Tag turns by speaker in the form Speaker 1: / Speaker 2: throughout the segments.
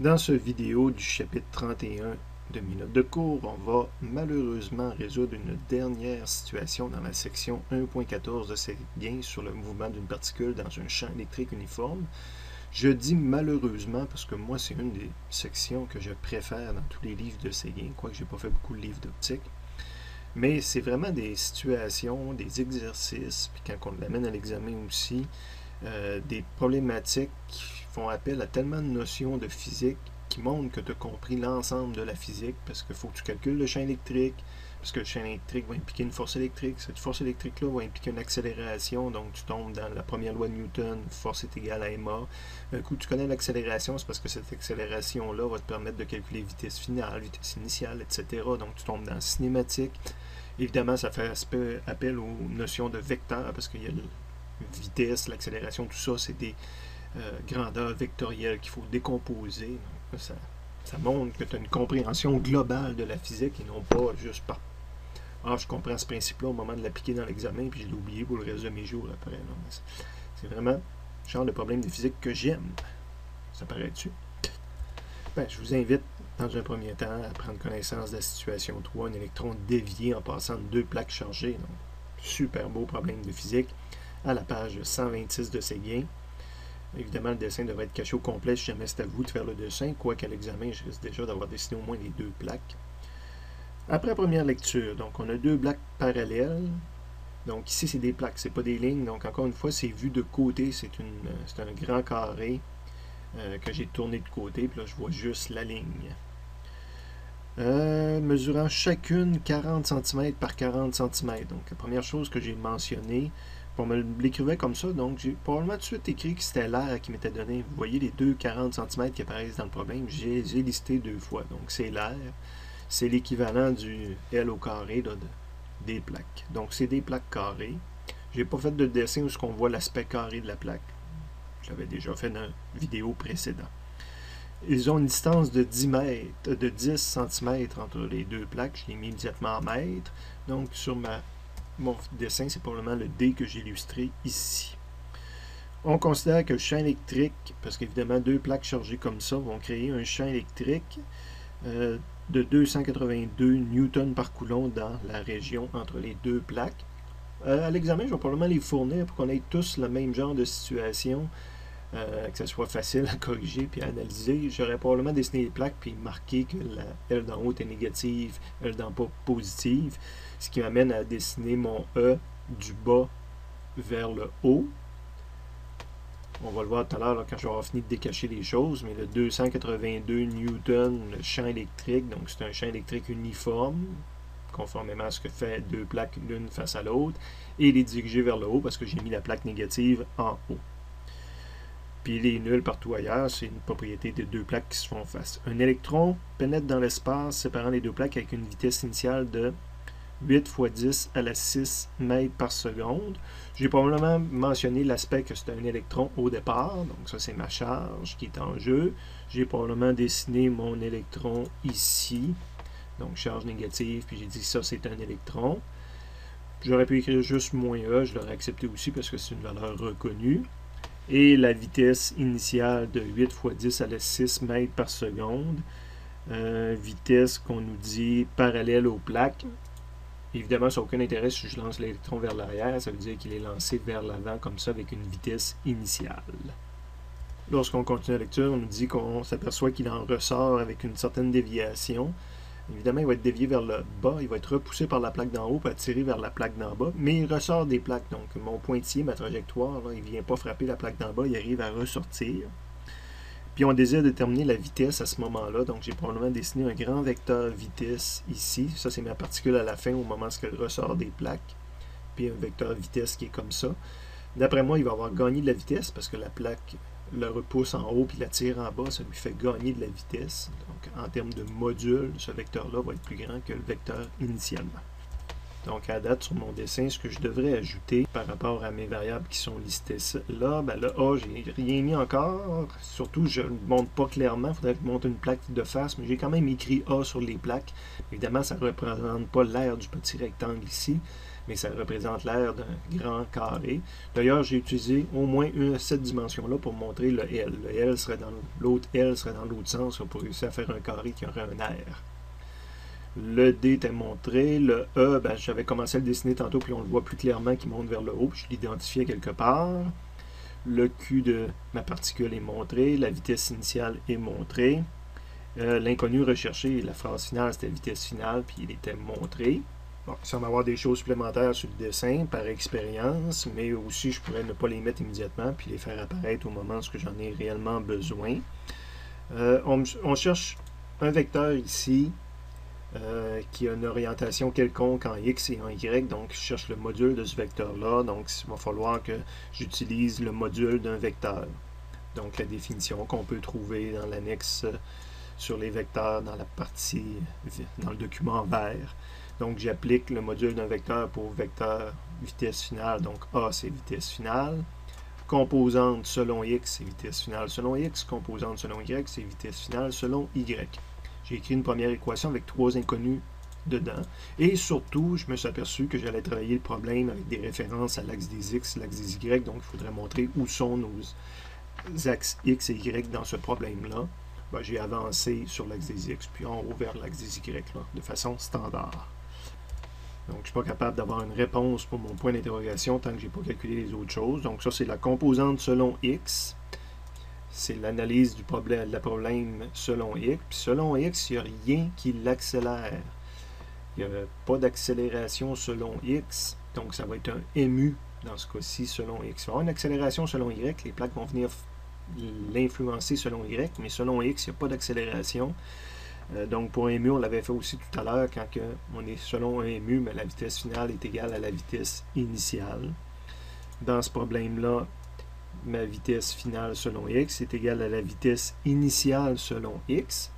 Speaker 1: Dans ce vidéo du chapitre 31 de mes notes de cours, on va malheureusement résoudre une dernière situation dans la section 1.14 de Séguin sur le mouvement d'une particule dans un champ électrique uniforme. Je dis malheureusement parce que moi, c'est une des sections que je préfère dans tous les livres de Séguin, quoique je n'ai pas fait beaucoup de livres d'optique. Mais c'est vraiment des situations, des exercices, puis quand on l'amène à l'examen aussi, des problématiques qui font appel à tellement de notions de physique qui montrent que tu as compris l'ensemble de la physique, parce qu'il faut que tu calcules le champ électrique, parce que le champ électrique va impliquer une force électrique. Cette force électrique-là va impliquer une accélération, donc tu tombes dans la première loi de Newton, force est égale à ma. Un coup, tu connais l'accélération, c'est parce que cette accélération-là va te permettre de calculer vitesse finale, vitesse initiale, etc. Donc tu tombes dans la cinématique. Évidemment, ça fait appel aux notions de vecteurs, parce qu'il y a la vitesse, l'accélération, tout ça, c'est des grandeurs vectorielles qu'il faut décomposer. Donc, ça montre que tu as une compréhension globale de la physique et non pas juste par je comprends ce principe-là au moment de l'appliquer dans l'examen, puis je l'ai oublié pour le reste de mes jours après. C'est vraiment le genre de problème de physique que j'aime. Ça paraît-tu? Je vous invite, dans un premier temps, à prendre connaissance de la situation 3, un électron dévié en passant de deux plaques chargées. Donc, super beau problème de physique, à la page 126 de Séguin. Évidemment, le dessin devrait être caché au complet si jamais c'est à vous de faire le dessin, quoiqu'à l'examen, je risque déjà d'avoir dessiné au moins les deux plaques. Après première lecture, donc on a deux plaques parallèles. Donc ici, c'est des plaques, c'est pas des lignes. Donc encore une fois, c'est vu de côté, c'est un grand carré que j'ai tourné de côté. Puis là, je vois juste la ligne. Mesurant chacune 40 cm par 40 cm. Donc la première chose que j'ai mentionnée, on me l'écrivait comme ça, donc j'ai probablement tout de suite écrit que c'était l'air qui m'était donné. Vous voyez les deux 40 cm qui apparaissent dans le problème, j'ai listé deux fois. Donc c'est l'air, c'est l'équivalent du L au carré là, des plaques. Donc c'est des plaques carrées. J'ai pas fait de dessin où on voit l'aspect carré de la plaque. Je l'avais déjà fait dans une vidéo précédente. Ils ont une distance de 10 cm entre les deux plaques. Je l'ai mis immédiatement en mètres. Donc sur mon dessin, c'est probablement le D que j'ai illustré ici. On considère que le champ électrique, parce qu'évidemment deux plaques chargées comme ça vont créer un champ électrique de 282 newtons par coulomb dans la région entre les deux plaques. À l'examen, je vais probablement les fournir pour qu'on ait tous le même genre de situation, que ce soit facile à corriger puis à analyser. J'aurais probablement dessiné les plaques puis marqué que la L d'en haut est négative, L d'en bas positive, ce qui m'amène à dessiner mon E du bas vers le haut. On va le voir tout à l'heure quand j'aurai fini de décacher les choses, mais le 282 newtons, le champ électrique, donc c'est un champ électrique uniforme, conformément à ce que fait deux plaques l'une face à l'autre, et il est dirigé vers le haut parce que j'ai mis la plaque négative en haut. Puis il est nul partout ailleurs, c'est une propriété de deux plaques qui se font face. Un électron pénètre dans l'espace séparant les deux plaques avec une vitesse initiale de 8 fois 10 à la 6 mètres par seconde. J'ai probablement mentionné l'aspect que c'est un électron au départ, donc ça c'est ma charge qui est en jeu. J'ai probablement dessiné mon électron ici, donc charge négative, puis j'ai dit ça c'est un électron. J'aurais pu écrire juste moins E, je l'aurais accepté aussi parce que c'est une valeur reconnue. Et la vitesse initiale de 8 fois 10 à la 6 mètres par seconde. Vitesse qu'on nous dit parallèle aux plaques. Évidemment, ça n'a aucun intérêt si je lance l'électron vers l'arrière, ça veut dire qu'il est lancé vers l'avant comme ça avec une vitesse initiale. Lorsqu'on continue la lecture, on nous dit qu'on s'aperçoit qu'il en ressort avec une certaine déviation. Évidemment, il va être dévié vers le bas, il va être repoussé par la plaque d'en haut et attiré vers la plaque d'en bas, mais il ressort des plaques. Donc, mon pointillé, ma trajectoire, là, il ne vient pas frapper la plaque d'en bas, il arrive à ressortir. Puis, on désire déterminer la vitesse à ce moment-là. Donc, j'ai probablement dessiné un grand vecteur vitesse ici. Ça, c'est ma particule à la fin au moment où elle ressort des plaques. Puis, un vecteur vitesse qui est comme ça. D'après moi, il va avoir gagné de la vitesse parce que la plaque le repousse en haut puis la tire en bas, ça lui fait gagner de la vitesse. Donc, en termes de module, ce vecteur-là va être plus grand que le vecteur initialement. Donc, à date, sur mon dessin, ce que je devrais ajouter par rapport à mes variables qui sont listées là, ben le A, j'ai rien mis encore. Surtout, je ne le montre pas clairement. Il faudrait que je monte une plaque de face, mais j'ai quand même écrit A sur les plaques. Évidemment, ça ne représente pas l'aire du petit rectangle ici. mais ça représente l'aire d'un grand carré. D'ailleurs, j'ai utilisé au moins cette dimension-là pour montrer le L. Le L serait dans l'autre L serait dans l'autre sens pour réussir à faire un carré qui aurait un aire. Le D était montré. Le E, ben, j'avais commencé à le dessiner tantôt, puis on le voit plus clairement qui monte vers le haut, puis je l'identifiais quelque part. Le Q de ma particule est montré. La vitesse initiale est montrée. L'inconnu recherché, la phrase finale, c'était vitesse finale, puis il était montré. Bon, il semble avoir des choses supplémentaires sur le dessin par expérience, mais aussi je pourrais ne pas les mettre immédiatement, puis les faire apparaître au moment où j'en ai réellement besoin. On cherche un vecteur ici, qui a une orientation quelconque en X et en Y, donc je cherche le module de ce vecteur-là, donc il va falloir que j'utilise le module d'un vecteur. Donc la définition qu'on peut trouver dans l'annexe sur les vecteurs dans la partie, dans le document vert. Donc j'applique le module d'un vecteur pour vecteur vitesse finale, donc A c'est vitesse finale, composante selon X c'est vitesse finale selon X, composante selon Y c'est vitesse finale selon Y. J'ai écrit une première équation avec 3 inconnus dedans. Et surtout, je me suis aperçu que j'allais travailler le problème avec des références à l'axe des X, l'axe des Y. Donc, il faudrait montrer où sont nos axes X et Y dans ce problème-là. Ben, j'ai avancé sur l'axe des X, puis en haut vers l'axe des Y, là, de façon standard. Donc, je ne suis pas capable d'avoir une réponse pour mon point d'interrogation tant que je n'ai pas calculé les autres choses. Donc, ça, c'est la composante selon X. C'est l'analyse du problème, selon X. Puis selon X, il n'y a rien qui l'accélère. Il n'y a pas d'accélération selon X. Donc, ça va être un mu dans ce cas-ci selon X. Il va y avoir une accélération selon Y. Les plaques vont venir l'influencer selon Y. Mais selon X, il n'y a pas d'accélération. Donc, pour un mu, on l'avait fait aussi tout à l'heure quand on est selon un mu, mais la vitesse finale est égale à la vitesse initiale. Dans ce problème-là, ma vitesse finale selon X est égale à la vitesse initiale selon X.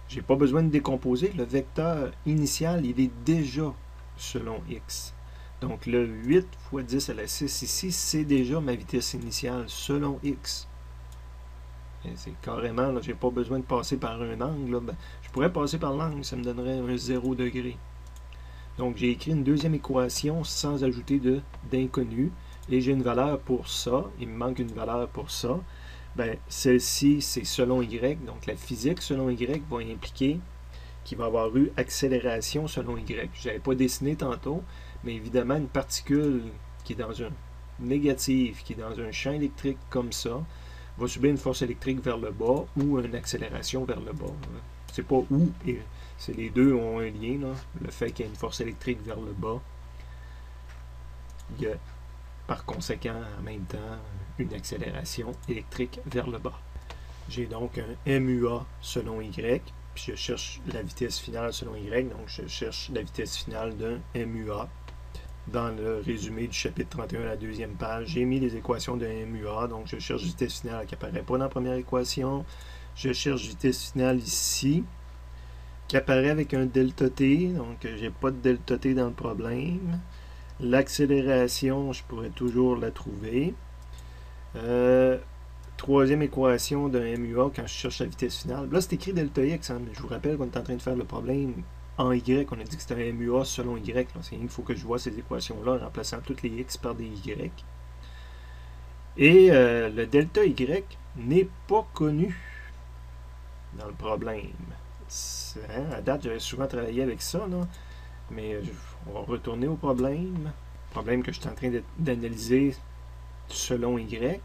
Speaker 1: Je n'ai pas besoin de décomposer. Le vecteur initial, il est déjà selon X. Donc, le 8 fois 10 à la 6 ici, c'est déjà ma vitesse initiale selon X. C'est carrément, je n'ai pas besoin de passer par un angle. Là. Ben, je pourrais passer par l'angle, ça me donnerait un 0 degré. Donc, j'ai écrit une deuxième équation sans ajouter d'inconnu. Et j'ai une valeur pour ça, il me manque une valeur pour ça. Ben, celle-ci, c'est selon Y, donc la physique selon Y va impliquer qu'il va y avoir eu accélération selon Y. Je n'avais pas dessiné tantôt, mais évidemment, une particule qui est dans un négatif, qui est dans un champ électrique comme ça, va subir une force électrique vers le bas ou une accélération vers le bas. C'est pas où, c'est les deux ont un lien, là. Le fait qu'il y ait une force électrique vers le bas, il y a par conséquent, en même temps, une accélération électrique vers le bas. J'ai donc un MUA selon Y, puis je cherche la vitesse finale selon Y, donc je cherche la vitesse finale d'un MUA. Dans le résumé du chapitre 31 à la deuxième page, j'ai mis les équations d'un MUA, donc je cherche vitesse finale qui n'apparaît pas dans la première équation. Je cherche vitesse finale ici, qui apparaît avec un delta T, donc j'ai pas de delta T dans le problème. L'accélération, je pourrais toujours la trouver. Troisième équation d'un MUA quand je cherche la vitesse finale. Là, c'est écrit delta X, hein, mais je vous rappelle qu'on est en train de faire le problème en Y. On a dit que c'était un MUA selon Y. Il faut que je vois ces équations-là en remplaçant toutes les X par des Y. Et le delta Y n'est pas connu dans le problème. À date, j'avais souvent travaillé avec ça, là. Mais on va retourner au problème. Problème que je suis en train d'analyser selon Y.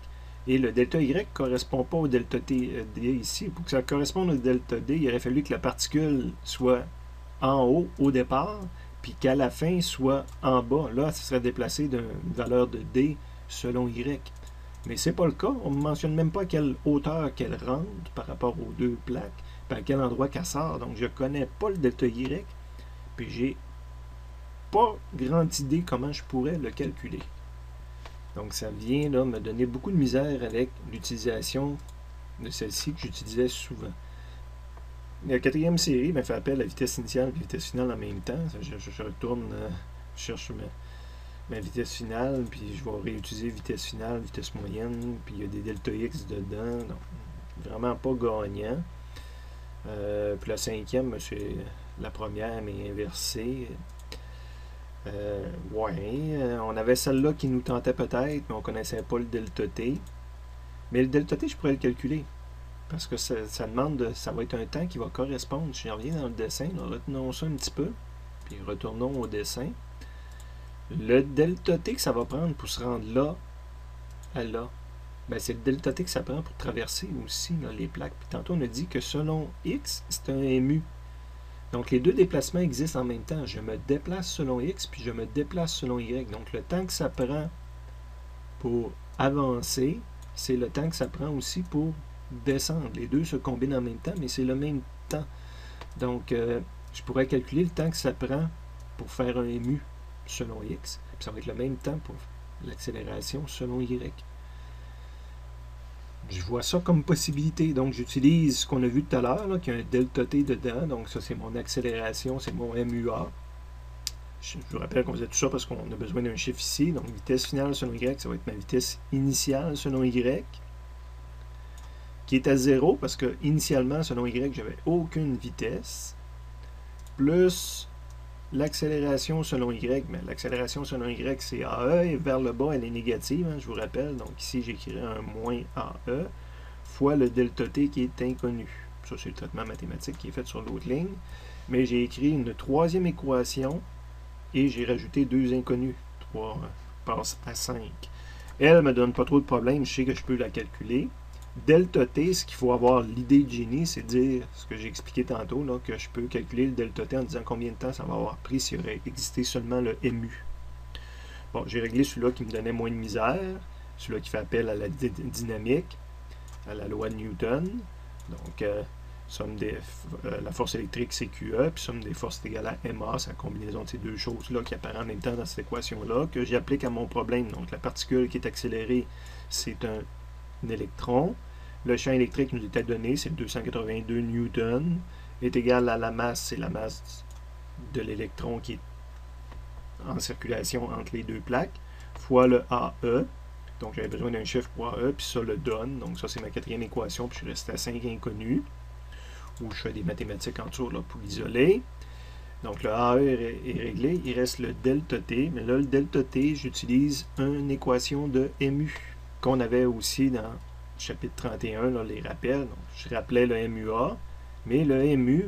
Speaker 1: Et le delta Y ne correspond pas au delta T ici. Pour que ça corresponde au delta D, il aurait fallu que la particule soit en haut au départ, puis qu'à la fin soit en bas. Là, ça serait déplacé d'une valeur de D selon Y. Mais ce n'est pas le cas. On ne mentionne même pas à quelle hauteur qu'elle rentre par rapport aux deux plaques, puis à quel endroit qu'elle sort. Donc, je ne connais pas le delta Y, puis j'ai pas grande idée comment je pourrais le calculer. Donc, ça vient là me donner beaucoup de misère avec l'utilisation de celle-ci que j'utilisais souvent. La quatrième série fait appel à la vitesse initiale et la vitesse finale en même temps. Je retourne, je cherche ma vitesse finale, puis je vais réutiliser vitesse finale, vitesse moyenne, puis il y a des delta X dedans. Donc, vraiment pas gagnant. Puis la cinquième, c'est la première, mais inversée. On avait celle-là qui nous tentait peut-être, mais on ne connaissait pas le delta t. Mais le delta t, je pourrais le calculer. Parce que ça demande, ça va être un temps qui va correspondre. Si je reviens dans le dessin, là, retenons ça un petit peu, puis retournons au dessin. Le delta t que ça va prendre pour se rendre là à là, ben c'est le delta t que ça prend pour traverser aussi là, les plaques. Puis tantôt, on a dit que selon x, c'est un mu. Donc, les deux déplacements existent en même temps. Je me déplace selon x, puis je me déplace selon y. Donc, le temps que ça prend pour avancer, c'est le temps que ça prend aussi pour descendre. Les deux se combinent en même temps, mais c'est le même temps. Donc, je pourrais calculer le temps que ça prend pour faire un mu selon x, puis ça va être le même temps pour l'accélération selon y. Je vois ça comme possibilité. Donc, j'utilise ce qu'on a vu tout à l'heure, qui a un delta t dedans. Donc, ça, c'est mon accélération, c'est mon MUA. Je vous rappelle qu'on faisait tout ça parce qu'on a besoin d'un chiffre ici. Donc, vitesse finale selon y, ça va être ma vitesse initiale selon y, qui est à 0 parce que initialement, selon y, j'avais aucune vitesse, plus l'accélération selon y, mais l'accélération selon y, c'est AE, et vers le bas, elle est négative, je vous rappelle. Donc ici, j'écrirai un moins AE, fois le delta t qui est inconnu. Ça, c'est le traitement mathématique qui est fait sur l'autre ligne. Mais j'ai écrit une troisième équation, et j'ai rajouté deux inconnus. 3 passe à 5. Elle ne me donne pas trop de problème, je sais que je peux la calculer. Delta t, ce qu'il faut avoir l'idée de génie, c'est de dire ce que j'ai expliqué tantôt, là, que je peux calculer le delta t en disant combien de temps ça va avoir pris s'il aurait existé seulement le MU. Bon, j'ai réglé celui-là qui me donnait moins de misère, celui-là qui fait appel à la dynamique, à la loi de Newton. Donc, somme la force électrique, c'est QE, puis somme des forces est égale à MA, c'est la combinaison de ces deux choses-là qui apparaissent en même temps dans cette équation-là, que j'applique à mon problème. Donc, la particule qui est accélérée, c'est un électron. Le champ électrique nous était donné, c'est 282 newtons, est égal à la masse, c'est la masse de l'électron qui est en circulation entre les deux plaques, fois le AE. Donc j'avais besoin d'un chiffre pour AE, puis ça le donne. Donc ça c'est ma quatrième équation, puis je suis resté à 5 inconnus, où je fais des mathématiques en dessous là, pour l'isoler. Donc le AE est réglé, il reste le delta t, mais là le delta t, j'utilise une équation de MU, qu'on avait aussi dans le chapitre 31, là, les rappels. Donc, je rappelais le MUA, mais le MU,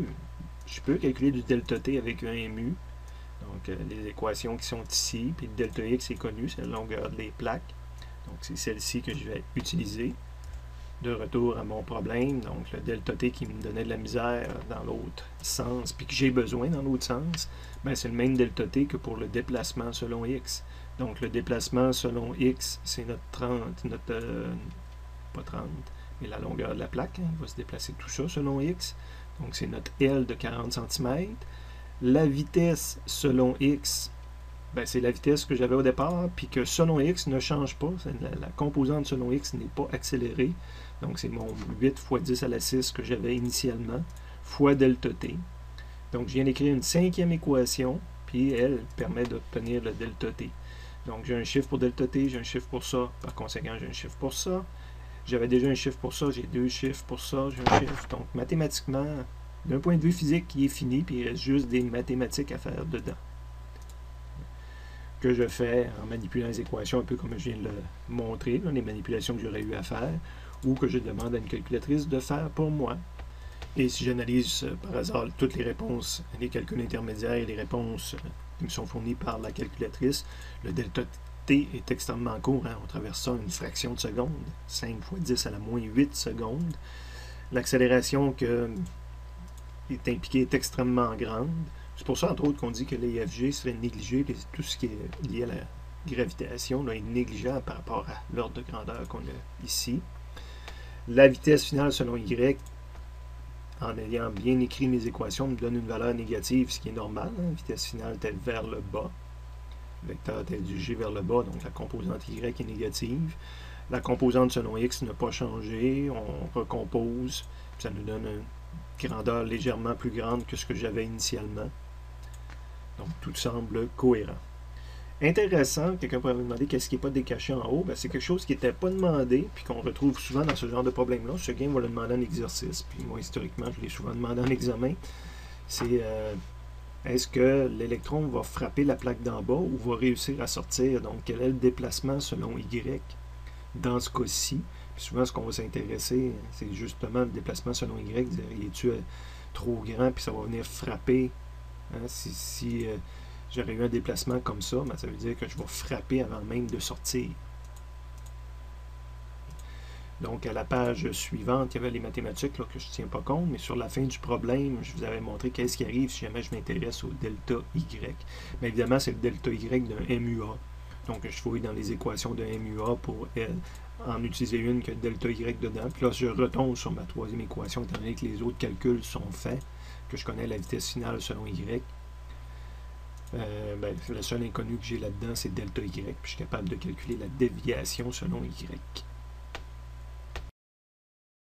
Speaker 1: je peux calculer du delta t avec un MU. Donc, les équations qui sont ici, puis le delta x est connu, c'est la longueur des plaques. Donc, c'est celle-ci que je vais utiliser. De retour à mon problème, donc le delta t qui me donnait de la misère dans l'autre sens, puis que j'ai besoin dans l'autre sens, ben c'est le même delta t que pour le déplacement selon x. Donc le déplacement selon x, c'est notre 30, pas 30, mais la longueur de la plaque, il va se déplacer tout ça selon x. Donc c'est notre L de 40 cm. La vitesse selon x, ben, c'est la vitesse que j'avais au départ, puis que selon x ne change pas. La composante selon x n'est pas accélérée. Donc, c'est mon 8 fois 10 à la 6 que j'avais initialement, fois delta t. Donc, je viens d'écrire une cinquième équation, puis elle permet d'obtenir le delta t. Donc, j'ai un chiffre pour delta t, j'ai un chiffre pour ça. Par conséquent, j'ai un chiffre pour ça. J'avais déjà un chiffre pour ça, j'ai deux chiffres pour ça, j'ai un chiffre. Donc, mathématiquement, d'un point de vue physique, il est fini, puis il reste juste des mathématiques à faire dedans. Que je fais en manipulant les équations, un peu comme je viens de le montrer, là, les manipulations que j'aurais eu à faire, ou que je demande à une calculatrice de faire pour moi. Et si j'analyse par hasard toutes les réponses, les calculs intermédiaires et les réponses qui me sont fournies par la calculatrice, le delta t est extrêmement court, on traverse ça une fraction de seconde, 5 fois 10 à la moins 8 secondes. L'accélération qui est impliquée est extrêmement grande. C'est pour ça, entre autres, qu'on dit que l'EFG serait négligé, tout ce qui est lié à la gravitation là, est négligeable par rapport à l'ordre de grandeur qu'on a ici. La vitesse finale selon Y, en ayant bien écrit mes équations, me donne une valeur négative, ce qui est normal. Vitesse finale telle vers le bas. Vecteur tel du G vers le bas, donc la composante Y est négative. La composante selon X n'a pas changé. On recompose. Ça nous donne une grandeur légèrement plus grande que ce que j'avais initialement. Donc tout semble cohérent. Intéressant, quelqu'un pourrait me demander qu'est-ce qui n'est pas décaché en haut. Ben, c'est quelque chose qui n'était pas demandé, puis qu'on retrouve souvent dans ce genre de problème-là. Chacun va le demander en exercice, puis moi, historiquement, je l'ai souvent demandé en examen. C'est est-ce que l'électron va frapper la plaque d'en bas ou va réussir à sortir? Donc, quel est le déplacement selon Y dans ce cas-ci? Souvent, ce qu'on va s'intéresser, c'est justement le déplacement selon Y. Es-tu trop grand, puis ça va venir frapper? Hein? Si j'aurais eu un déplacement comme ça, ben, ça veut dire que je vais frapper avant même de sortir. Donc, à la page suivante, il y avait les mathématiques là, que je ne tiens pas compte, mais sur la fin du problème, je vous avais montré qu'est-ce qui arrive si jamais je m'intéresse au delta Y. Mais évidemment, c'est le delta Y d'un MUA. Donc, je fouille dans les équations d'un MUA pour en utiliser une que delta Y dedans. Puis là, je retombe sur ma troisième équation, étant donné que les autres calculs sont faits, que je connais la vitesse finale selon Y. Le seul inconnu que j'ai là-dedans, c'est delta Y. Puis je suis capable de calculer la déviation selon Y.